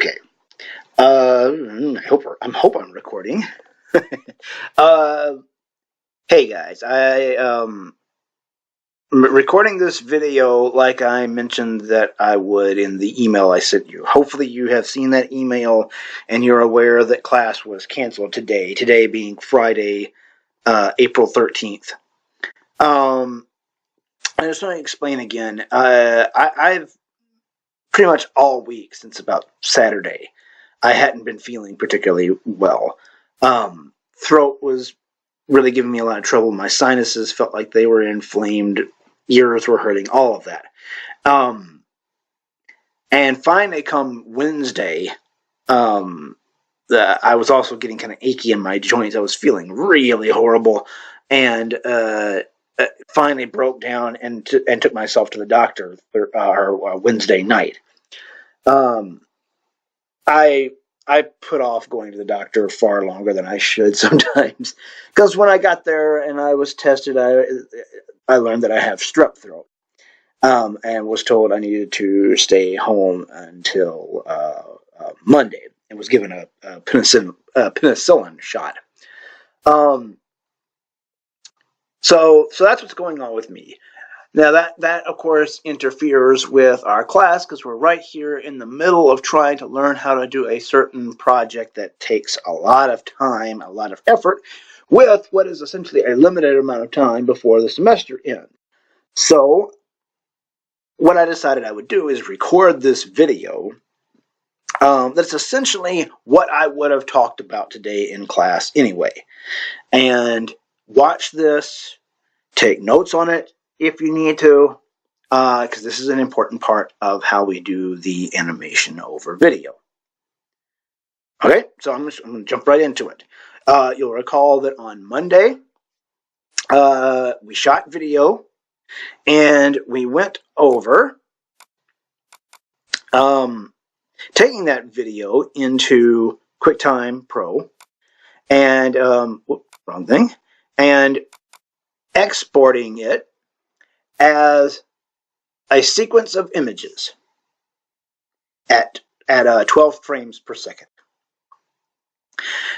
Okay. I hope I'm recording. uh, hey guys, recording this video like I mentioned that I would in the email I sent you. Hopefully you have seen that email and you're aware that class was canceled today. Today being Friday, April 13th. I just want to explain again. I've pretty much all week since about Saturday. I hadn't been feeling particularly well. Throat was really giving me a lot of trouble. My sinuses felt like they were inflamed. Ears were hurting. All of that. And finally, come Wednesday, I was also getting kind of achy in my joints. I was feeling really horrible, and finally broke down and took myself to the doctor Wednesday night. I put off going to the doctor far longer than I should sometimes, because when I got there and I was tested, I learned that I have strep throat, and was told I needed to stay home until Monday, and was given a penicillin shot. So that's what's going on with me. Now that of course interferes with our class, because we're right here in the middle of trying to learn how to do a certain project that takes a lot of time, a lot of effort, with what is essentially a limited amount of time before the semester ends. So what I decided I would do is record this video that's essentially what I would have talked about today in class anyway. And watch this, take notes on it if you need to, because this is an important part of how we do the animation over video. Okay, so I'm going to jump right into it. You'll recall that on Monday, we shot video, and we went over taking that video into QuickTime Pro, and wrong thing, and exporting it as a sequence of images at 12 frames per second.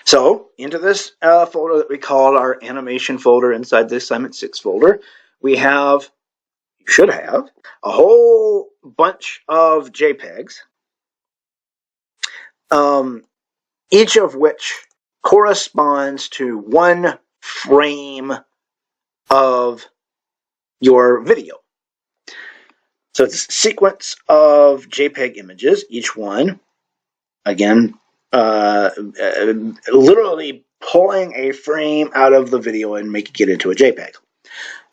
So into this folder that we call our animation folder inside the assignment 6 folder, we should have a whole bunch of JPEGs, each of which corresponds to one frame of your video. So it's a sequence of JPEG images, each one, again, literally pulling a frame out of the video and making it into a JPEG.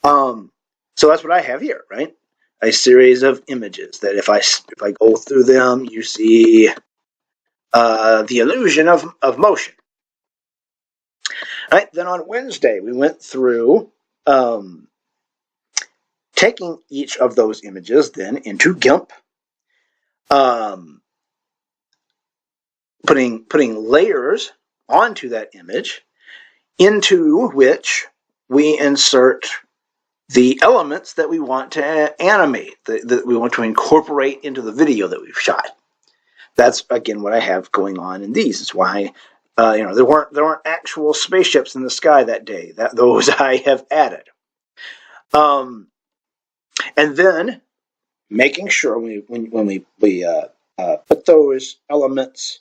So that's what I have here, right? A series of images that if I go through them, you see the illusion of motion. All right, then on Wednesday, we went through taking each of those images then into GIMP, putting layers onto that image, into which we insert the elements that we want to animate, that we want to incorporate into the video that we've shot. That's again what I have going on in these. It's why there weren't actual spaceships in the sky that day. Those I have added. And then making sure when we put those elements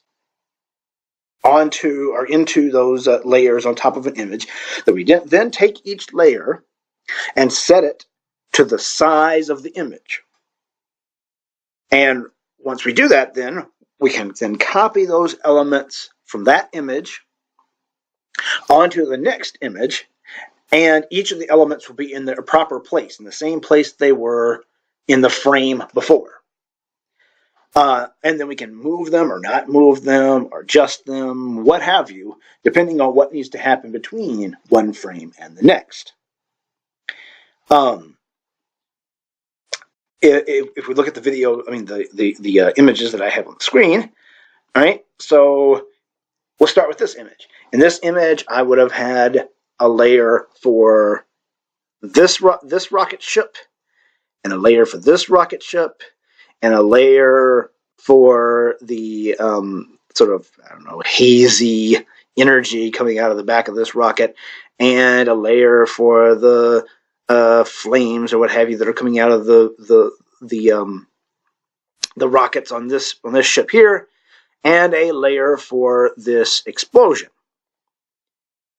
onto or into those layers on top of an image, that we then take each layer and set it to the size of the image. And once we do that, then we can then copy those elements from that image onto the next image, and each of the elements will be in their proper place, in the same place they were in the frame before. And then we can move them or not move them or adjust them, what have you, depending on what needs to happen between one frame and the next. If we look at the video, the images that I have on the screen, all right, so we'll start with this image. In this image, I would have had a layer for this rocket ship, and a layer for this rocket ship, and a layer for the sort of, I don't know, hazy energy coming out of the back of this rocket, and a layer for the flames or what have you that are coming out of the rockets on this ship here, and a layer for this explosion,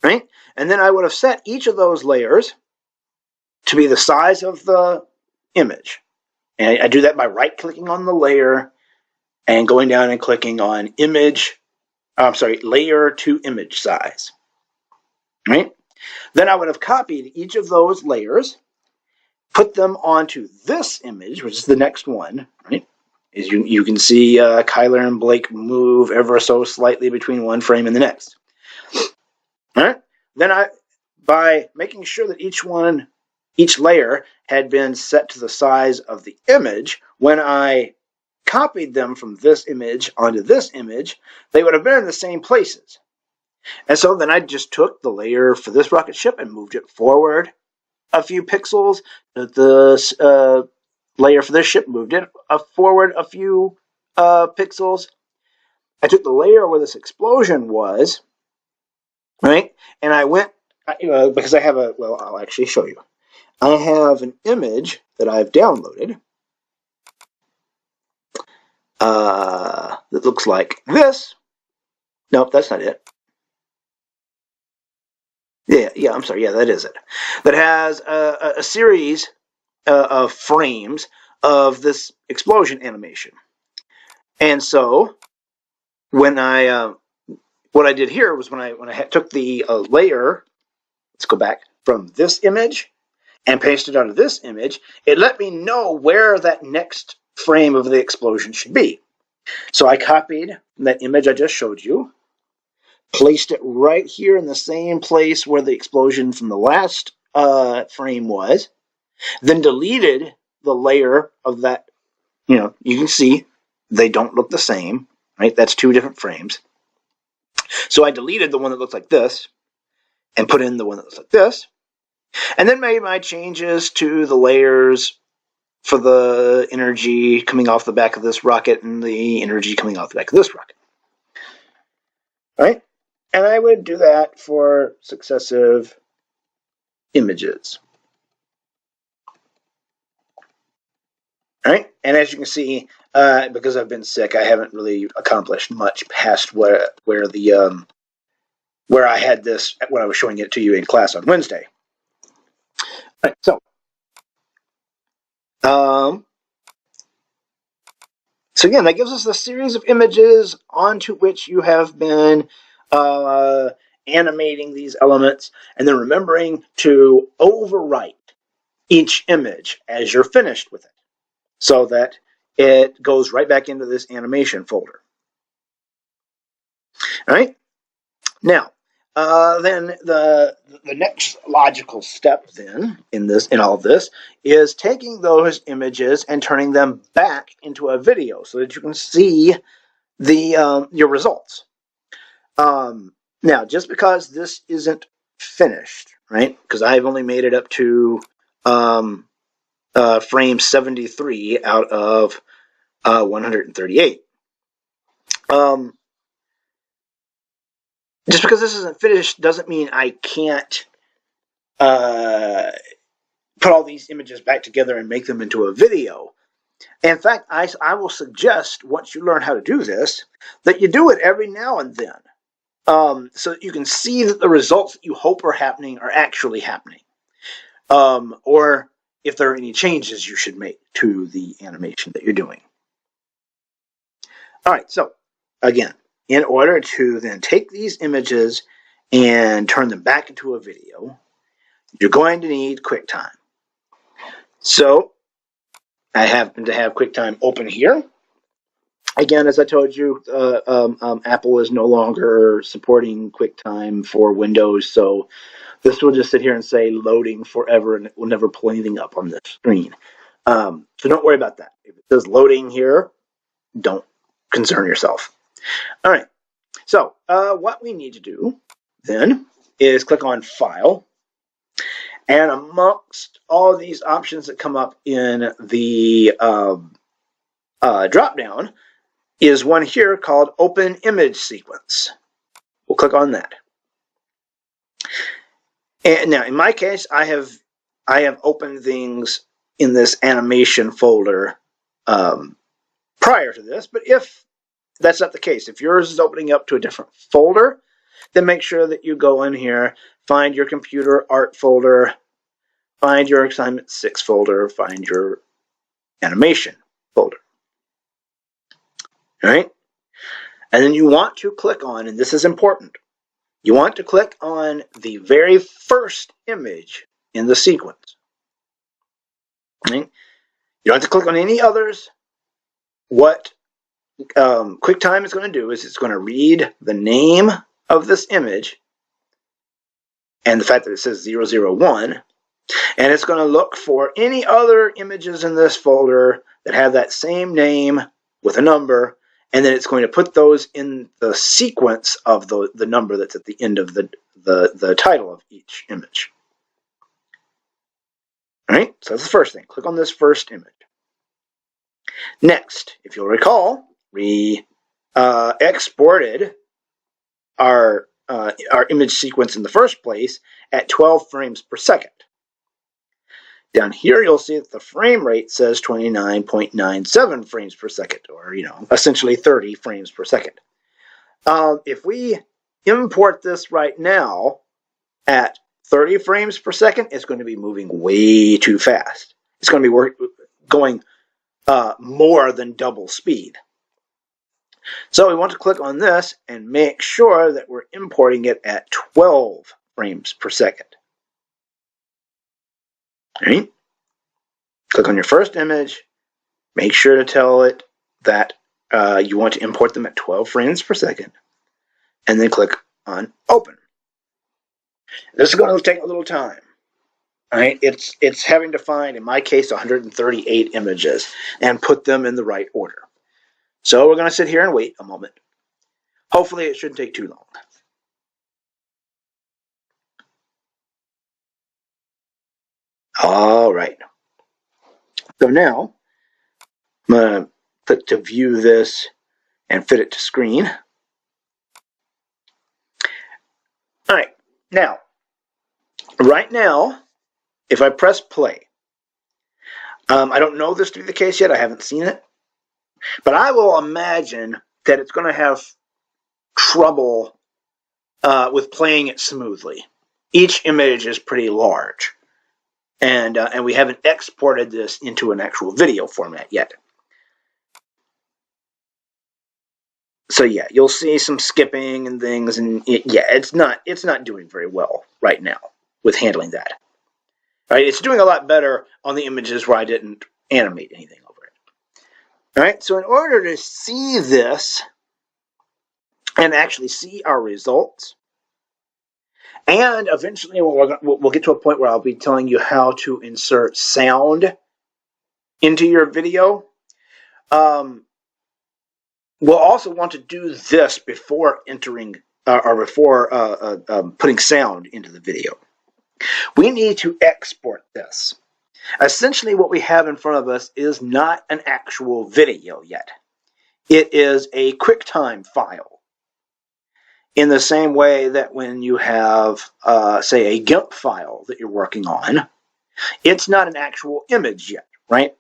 right? And then I would have set each of those layers to be the size of the image. And I do that by right-clicking on the layer and going down and clicking on layer to image size, right? Then I would have copied each of those layers, put them onto this image, which is the next one, right? As you can see Kyler and Blake move ever so slightly between one frame and the next. All right? Then by making sure that each layer had been set to the size of the image, when I copied them from this image onto this image, they would have been in the same places. And so then I just took the layer for this rocket ship and moved it forward a few pixels. The layer for this ship, moved it forward a few pixels. I took the layer where this explosion was, right? And I went, because I have I'll actually show you. I have an image that I've downloaded that looks like this. Nope, that's not it. Yeah, I'm sorry. Yeah, that is it. That has a series of frames of this explosion animation. And so when what I did here was when I took the layer, let's go back, from this image and pasted it onto this image, it let me know where that next frame of the explosion should be. So I copied that image I just showed you, placed it right here in the same place where the explosion from the last frame was, then deleted the layer of that. You can see they don't look the same, right? That's two different frames. So I deleted the one that looks like this and put in the one that looks like this, and then made my changes to the layers for the energy coming off the back of this rocket and the energy coming off the back of this rocket. All right? And I would do that for successive images. All right? And as you can see, because I've been sick, I haven't really accomplished much past where I had this when I was showing it to you in class on Wednesday. All right, so again, that gives us a series of images onto which you have been animating these elements, and then remembering to overwrite each image as you're finished with it, so that it goes right back into this animation folder. All right. Now, then the next logical step then in all of this is taking those images and turning them back into a video so that you can see your results. Now, just because this isn't finished, right? Because I've only made it up to frame 73 out of 138. Just because this isn't finished doesn't mean I can't put all these images back together and make them into a video. In fact, I will suggest, once you learn how to do this, that you do it every now and then, so that you can see that the results that you hope are happening are actually happening, or if there are any changes you should make to the animation that you're doing. All right, so again, in order to then take these images and turn them back into a video, you're going to need QuickTime. So I happen to have QuickTime open here. Again, as I told you, Apple is no longer supporting QuickTime for Windows, so this will just sit here and say loading forever, and it will never pull anything up on this screen. So don't worry about that. If it says loading here, don't concern yourself. All right. So what we need to do then is click on File, and amongst all of these options that come up in the drop down, is one here called Open Image Sequence. We'll click on that. And now, in my case, I have opened things in this animation folder prior to this, but if that's not the case, if yours is opening up to a different folder, then make sure that you go in here, find your computer art folder, find your assignment 6 folder, find your animation folder. All right? And then you want to click on, and this is important, you want to click on the very first image in the sequence. Right? You don't have to click on any others. What QuickTime is going to do is it's going to read the name of this image and the fact that it says 001, and it's going to look for any other images in this folder that have that same name with a number, and then it's going to put those in the sequence of the number that's at the end of the title of each image. All right, so that's the first thing. Click on this first image. Next, if you'll recall, we exported our image sequence in the first place at 12 frames per second. Down here, you'll see that the frame rate says 29.97 frames per second, or, essentially 30 frames per second. If we import this right now at 30 frames per second, it's going to be moving way too fast. It's going to be going more than double speed. So we want to click on this and make sure that we're importing it at 12 frames per second. All right? Click on your first image. Make sure to tell it that you want to import them at 12 frames per second. And then click on Open. This is going to take a little time. All right? It's having to find, in my case, 138 images and put them in the right order. So we're going to sit here and wait a moment. Hopefully it shouldn't take too long. All right. So now, I'm going to click to view this and fit it to screen. All right. Now, right now, if I press play, I don't know this to be the case yet. I haven't seen it. But I will imagine that it's going to have trouble with playing it smoothly. Each image is pretty large. And we haven't exported this into an actual video format yet. So yeah, you'll see some skipping and things, and it's not doing very well right now with handling that. All right, it's doing a lot better on the images where I didn't animate anything over it. All right, so in order to see this and actually see our results, and eventually we'll get to a point where I'll be telling you how to insert sound into your video. We'll also want to do this before entering or before putting sound into the video. We need to export this. Essentially, what we have in front of us is not an actual video yet. It is a QuickTime file. In the same way that when you have, say, a GIMP file that you're working on, it's not an actual image yet, right?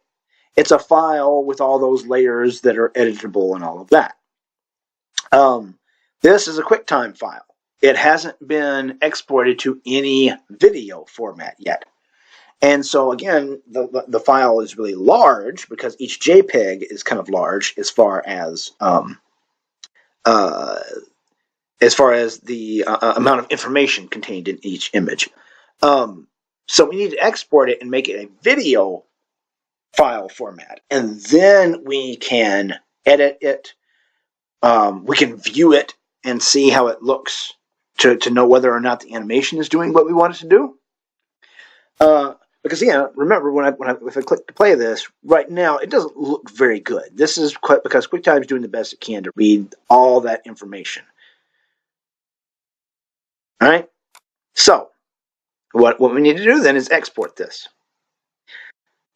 It's a file with all those layers that are editable and all of that. This is a QuickTime file. It hasn't been exported to any video format yet. And so again, the file is really large because each JPEG is kind of large as far as the amount of information contained in each image. So we need to export it and make it a video file format, and then we can edit it. We can view it and see how it looks to know whether or not the animation is doing what we want it to do. Because remember if I click to play this right now, it doesn't look very good. This is because QuickTime is doing the best it can to read all that information. All right. So what we need to do then is export this.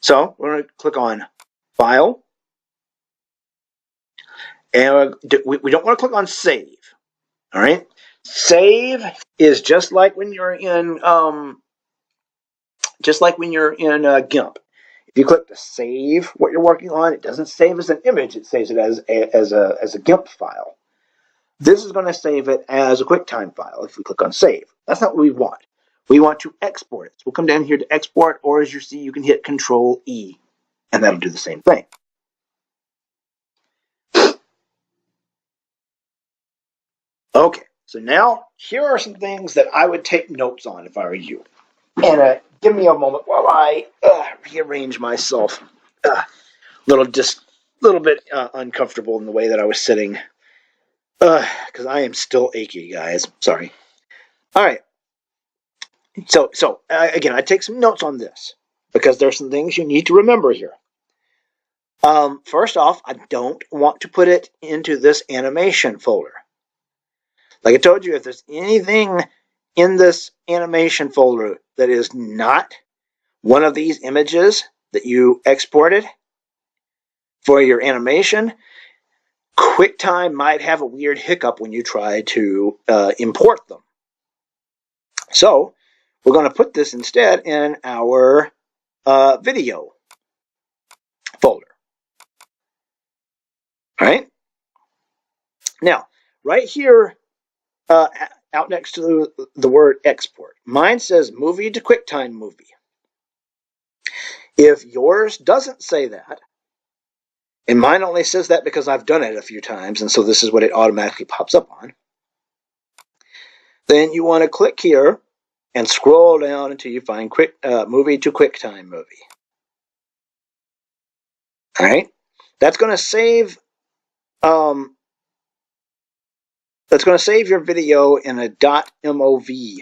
So we're going to click on File, And we don't want to click on save. All right. Save is just like when you're in GIMP. If you click to save what you're working on, it doesn't save as an image. It saves it as a GIMP file. This is going to save it as a QuickTime file if we click on save. That's not what we want. We want to export it. So we'll come down here to export, or as you see, you can hit Control E, and that'll do the same thing. Okay, so now here are some things that I would take notes on if I were you. And give me a moment while I rearrange myself. Little bit uncomfortable in the way that I was sitting, because I am still achy, guys. Sorry. All right. So again, I take some notes on this because there's some things you need to remember here. First off, I don't want to put it into this animation folder. Like I told you, if there's anything in this animation folder that is not one of these images that you exported for your animation, QuickTime might have a weird hiccup when you try to import them. So we're going to put this instead in our video folder. All right. Now, right here, out next to the word export, mine says movie to QuickTime movie. If yours doesn't say that, and mine only says that because I've done it a few times, and so this is what it automatically pops up on, then you want to click here and scroll down until you find movie to QuickTime movie. All right, that's going to save. That's going to save your video in a .mov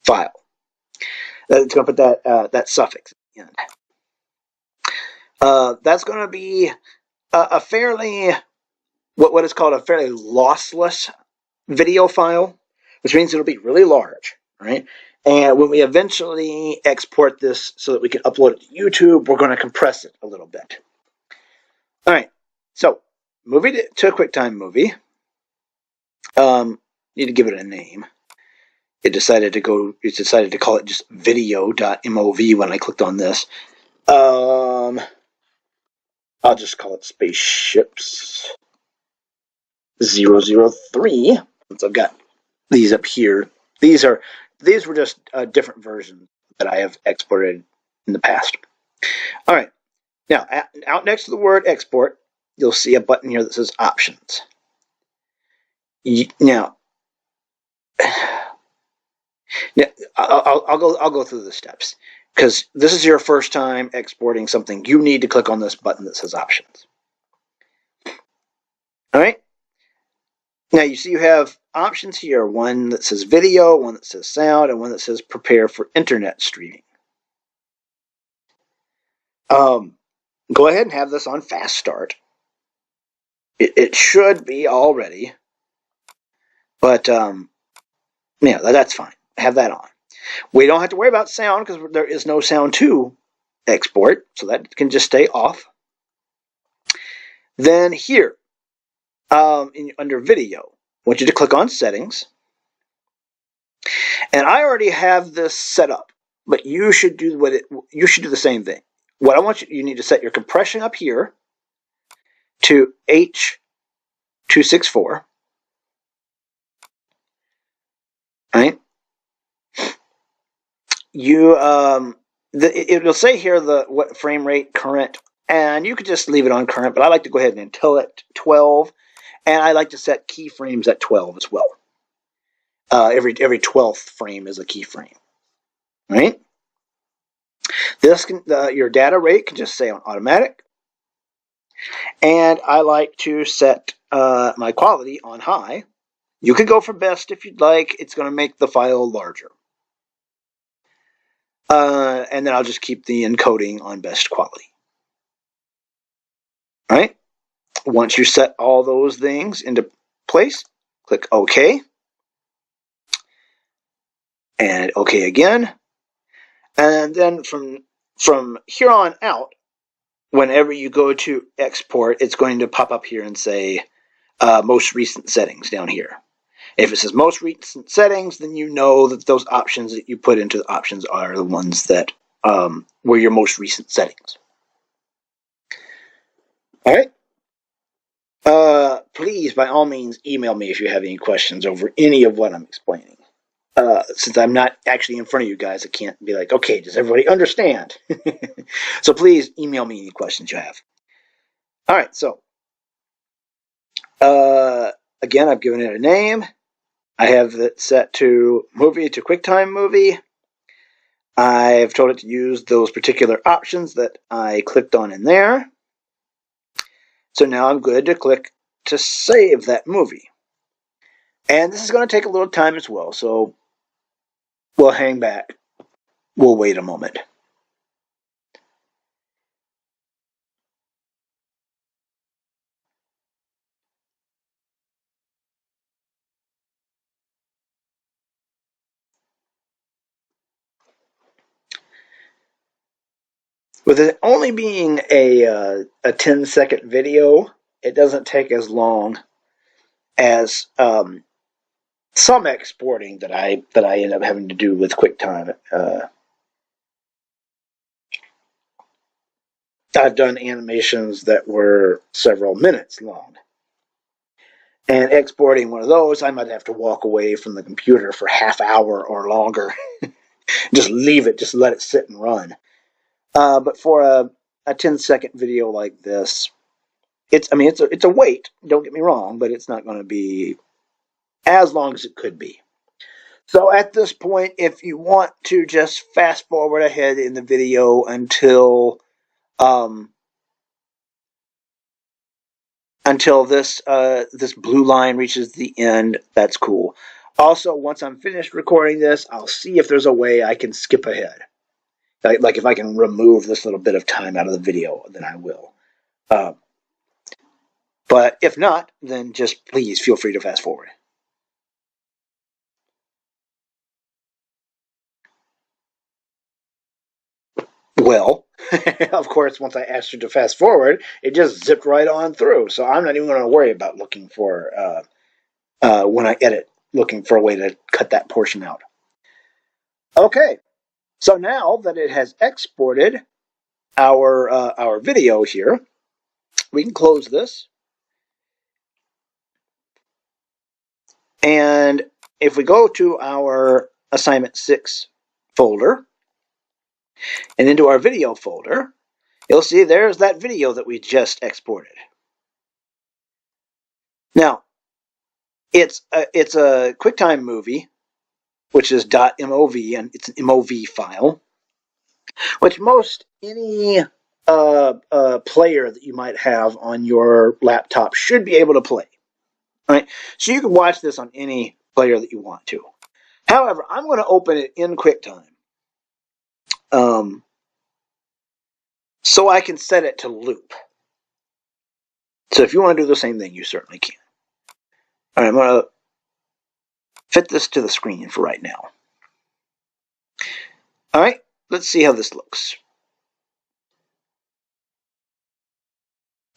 file. It's going to put that suffix in. That's going to be a fairly, what is called a fairly lossless video file, which means it'll be really large, right? And when we eventually export this so that we can upload it to YouTube, we're going to compress it a little bit. All right, so movie to a QuickTime movie. Need to give it a name. It decided to call it just video.mov when I clicked on this. I'll just call it Spaceships 003. Since I've got these up here. These were just different versions that I have exported in the past. All right. Now, out next to the word export, you'll see a button here that says options. Now, I'll go through the steps because this is your first time exporting something. You need to click on this button that says options. All right. Now you see you have options here, one that says video, one that says sound, and one that says prepare for internet streaming. Go ahead and have this on fast start. It should be already, but yeah, that's fine. Have that on. We don't have to worry about sound because there is no sound to export, so that can just stay off. Then here, under video, I want you to click on settings. And I already have this set up, but you should do the same thing. What I want you need to set your compression up here to H.264. Right? It'll say here what frame rate current, and you could just leave it on current, but I like to go ahead and tell it 12, and I like to set keyframes at 12 as well. Every 12th frame is a keyframe, right? Your data rate can just say on automatic, and I like to set my quality on high. You could go for best if you'd like. It's going to make the file larger. And then I'll just keep the encoding on best quality. All right. Once you set all those things into place, click OK. And OK again. And then from here on out, whenever you go to export, it's going to pop up here and say most recent settings down here. If it says most recent settings, then you know that those options that you put into the options are the ones that were your most recent settings. All right. Please, by all means, email me if you have any questions over any of what I'm explaining. Since I'm not actually in front of you guys, I can't be like, okay, does everybody understand? So please email me any questions you have. All right, so again, I've given it a name. I have it set to movie to QuickTime movie. I've told it to use those particular options that I clicked on in there. So now I'm good to click to save that movie. And this is going to take a little time as well, so we'll hang back. We'll wait a moment. With it only being a 10-second video, it doesn't take as long as some exporting that I end up having to do with QuickTime. I've done animations that were several minutes long. And exporting one of those, I might have to walk away from the computer for half hour or longer. Just leave it, just let it sit and run. But for a 10-second video like this, it's a wait. Don't get me wrong, but it's not going to be as long as it could be. So at this point, if you want to just fast forward ahead in the video until this blue line reaches the end, that's cool. Also, once I'm finished recording this, I'll see if there's a way I can skip ahead. Like if I can remove this little bit of time out of the video, then I will. But if not, then just please feel free to fast forward. Well, of course, once I asked you to fast forward, it just zipped right on through. So I'm not even going to worry about looking for, when I edit, looking for a way to cut that portion out. Okay, so now that it has exported our video here, we can close this. And if we go to our assignment 6 folder and into our video folder, you'll see there's that video that we just exported. Now, it's a QuickTime movie, which is .mov, and it's an MOV file, which most any player that you might have on your laptop should be able to play. Right? So you can watch this on any player that you want to. However, I'm going to open it in QuickTime, so I can set it to loop. So if you want to do the same thing, you certainly can. All right, I'm going to fit this to the screen for right now. All right, let's see how this looks.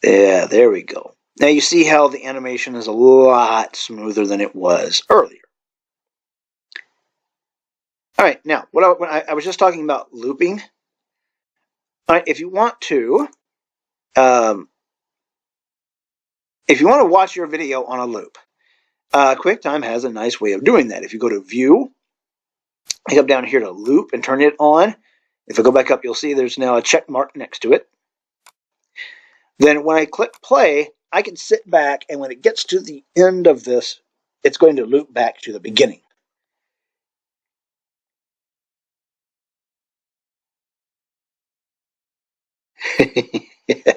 Yeah, there we go. Now you see how the animation is a lot smoother than it was earlier. All right, now when I was just talking about looping. All right, if you want to watch your video on a loop, QuickTime has a nice way of doing that. If you go to View, I come down here to Loop and turn it on. If I go back up, you'll see there's now a check mark next to it. Then when I click play, I can sit back, and when it gets to the end of this, it's going to loop back to the beginning. Yeah.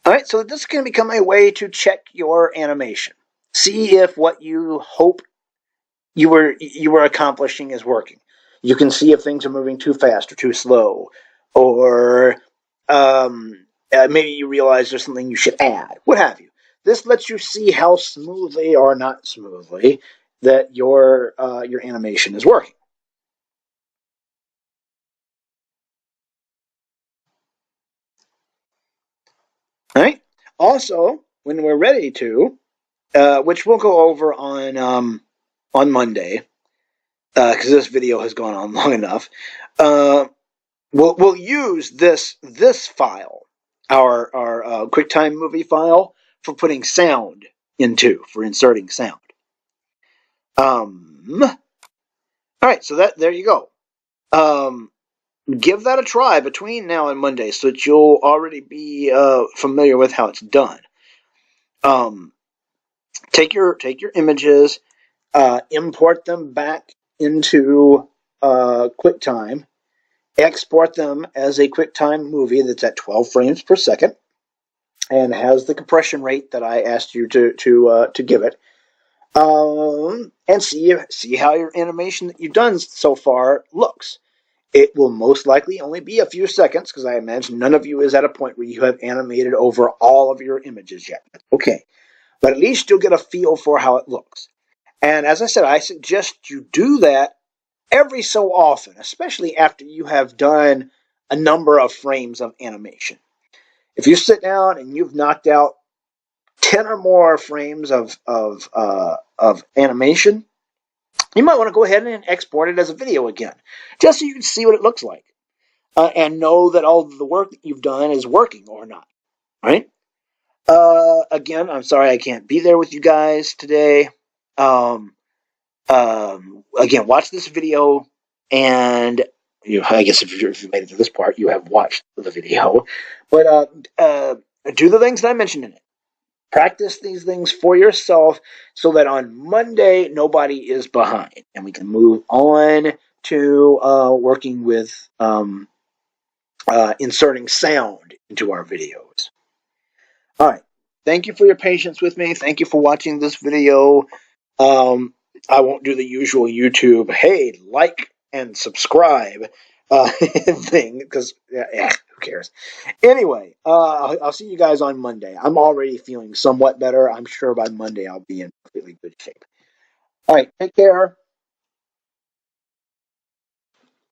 All right, so this can become a way to check your animation. See if what you hope you were accomplishing is working. You can see if things are moving too fast or too slow, or maybe you realize there's something you should add, what have you. this lets you see how smoothly or not smoothly that your animation is working. All right. Also, when we're ready to, which we'll go over on Monday, because this video has gone on long enough. We'll use this file, our QuickTime movie file, for putting sound into, for inserting sound. All right, so that there you go. Give that a try between now and Monday, so that you'll already be familiar with how it's done. Take your images, import them back into QuickTime, export them as a QuickTime movie that's at 12 frames per second and has the compression rate that I asked you to give it, and see how your animation that you've done so far looks. It will most likely only be a few seconds, because I imagine none of you is at a point where you have animated over all of your images yet. Okay, but at least you'll get a feel for how it looks. And as I said, I suggest you do that every so often, especially after you have done a number of frames of animation. If you sit down and you've knocked out 10 or more frames of animation, you might want to go ahead and export it as a video again, just so you can see what it looks like, and know that all the work that you've done is working or not. Right? Again, I'm sorry I can't be there with you guys today. Again, watch this video, and I guess if you made it to this part, you have watched the video. But do the things that I mentioned in it. Practice these things for yourself, so that on Monday nobody is behind, and we can move on to working with inserting sound into our videos. All right. Thank you for your patience with me. Thank you for watching this video. Um, I won't do the usual YouTube, hey, like and subscribe thing, because who cares? Anyway, I'll see you guys on Monday. I'm already feeling somewhat better. I'm sure by Monday I'll be in really good shape. All right, take care.